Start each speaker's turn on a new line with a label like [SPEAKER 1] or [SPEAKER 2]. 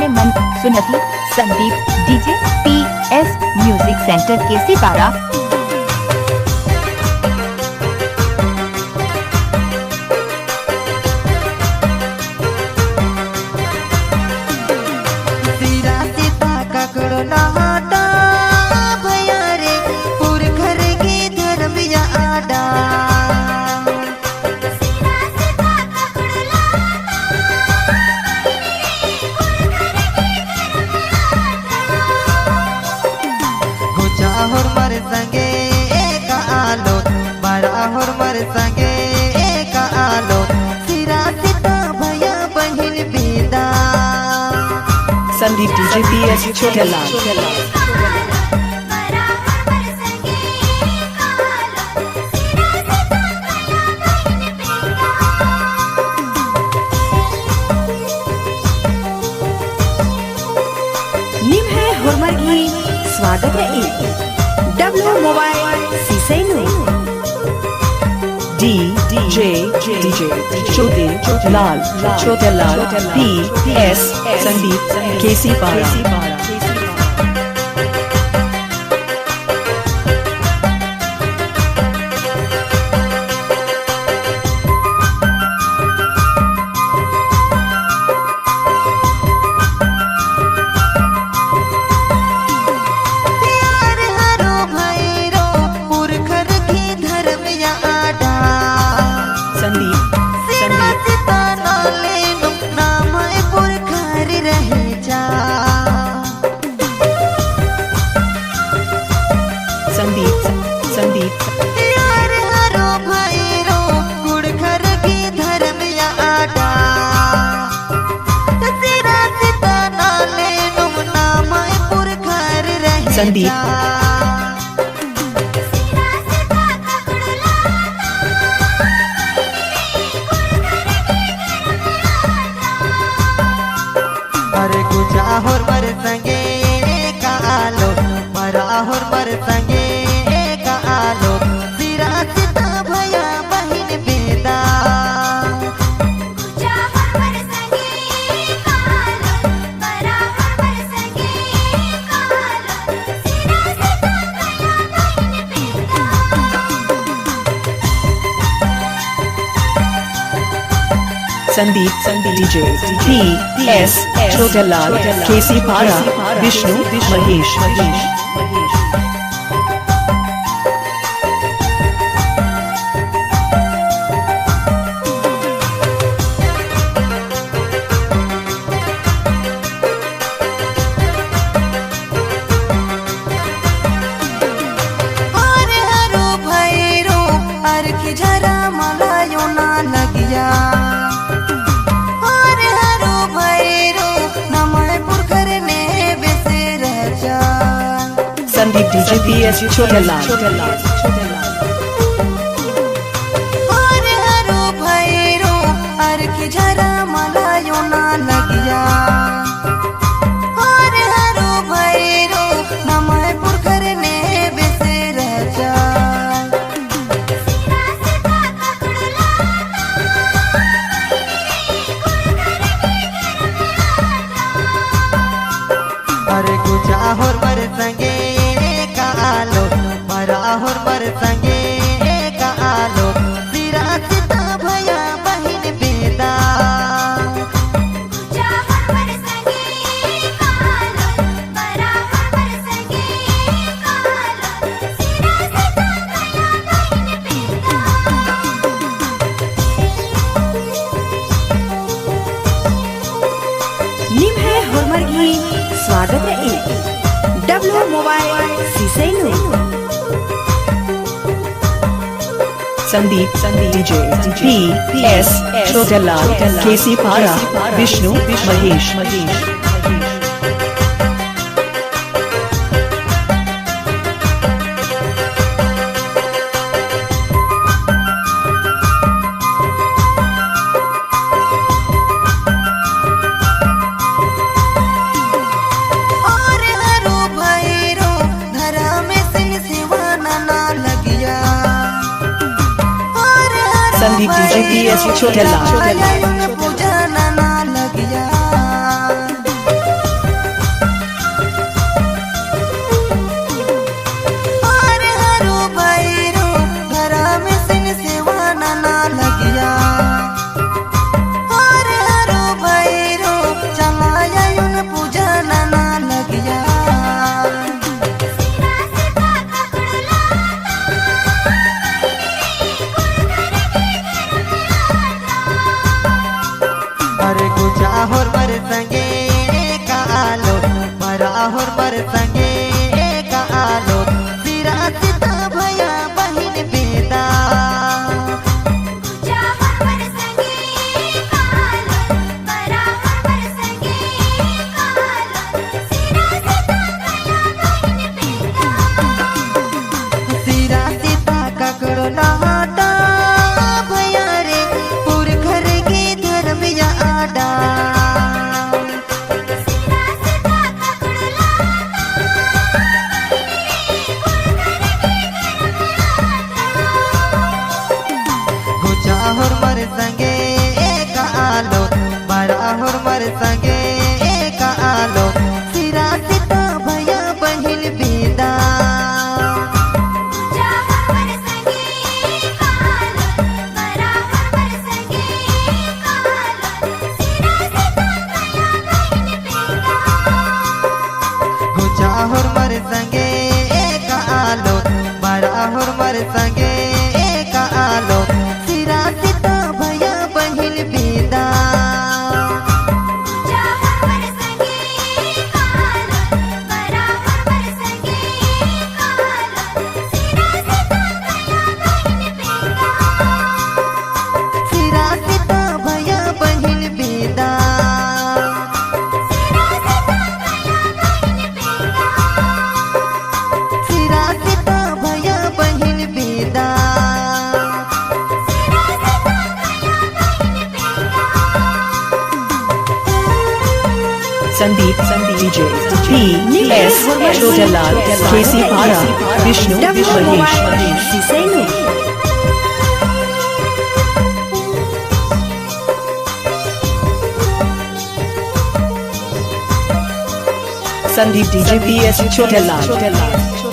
[SPEAKER 1] है मन सुनती Sandeep DJ PS music centre केसी पारा।
[SPEAKER 2] होर मर संगे एक आलो बड़ा होर मर संगे एक आलो सिरा सीता भैया बहिन बेदा।
[SPEAKER 3] Sandeep DJ PS छोटेला। निम है होरमर्गी स्वागत है W मोबाइल सीसेनु DJ छोटे लाल छोटेलाल PS संदीप केसी पारा। संदीप
[SPEAKER 2] यार हरो भैरो गुड़ घर की धर्म या आटा सिरा सीता नाले नुम नामपुर घर रहे
[SPEAKER 3] संदीप
[SPEAKER 2] अरे गुजा होर मर संगे कालो मरा होर मर संगे आलो सिरा सीता भैया बहिन बेदा। गुजा होर मर संगे कालो मरा होर मर संगे कालो सिरा सीता भैया बहिन बेदा।
[SPEAKER 3] संदीप डीजे PS छोटेलाल केसी पारा विष्णु महेश।
[SPEAKER 2] जरा मलायो ना लगिया अरे हरो भैरो नमयपुर करने बेसे रह जा।
[SPEAKER 3] Sandeep DJ PS Chhotelal.
[SPEAKER 2] अरे हरो भैरो अरे जरा मलायो ना लगिया अरे हरो भैरो नमयपुर करने बेसे रह जा। अरे गुजा होर मर संगे कालो मरा होर मर संगे कालो सिरा सीता भैया बहिन बेदा। गुजा होर मर संगे कालो मरा होर मर संगे कालो सिरा सीता भैया बहिन बेदा।
[SPEAKER 3] निम है होरमर्गी स्वागत है W मोबाइल सीसेनु संदीप डीजे PS छोटेलाल केसी पारा विष्णु महेश। Sandeep DJ PS Chhotelal.
[SPEAKER 2] संगे कालो बराहोर मर संगे कालो सिरा सीता भया बहिन बेदा सिरा सीता ककड़ो लाटा भया रे पूर घर के धर्म या आडा गुचाहोर मर संगे कालो बराहोर मर संगे कालो सिरा सीता भया बहिन बेदा गुचाहोर मर संगे कालो बराहोर मर संगे कालो सिरा सीता भया बहिन बेदा सिरा सीता भया बहिन बेदा सिरा सीता भया बहिन बेदा
[SPEAKER 3] संदीप DJ PS छोटालाल केसी पारा विष्णु महेश संदीप DJ PS छोटालाल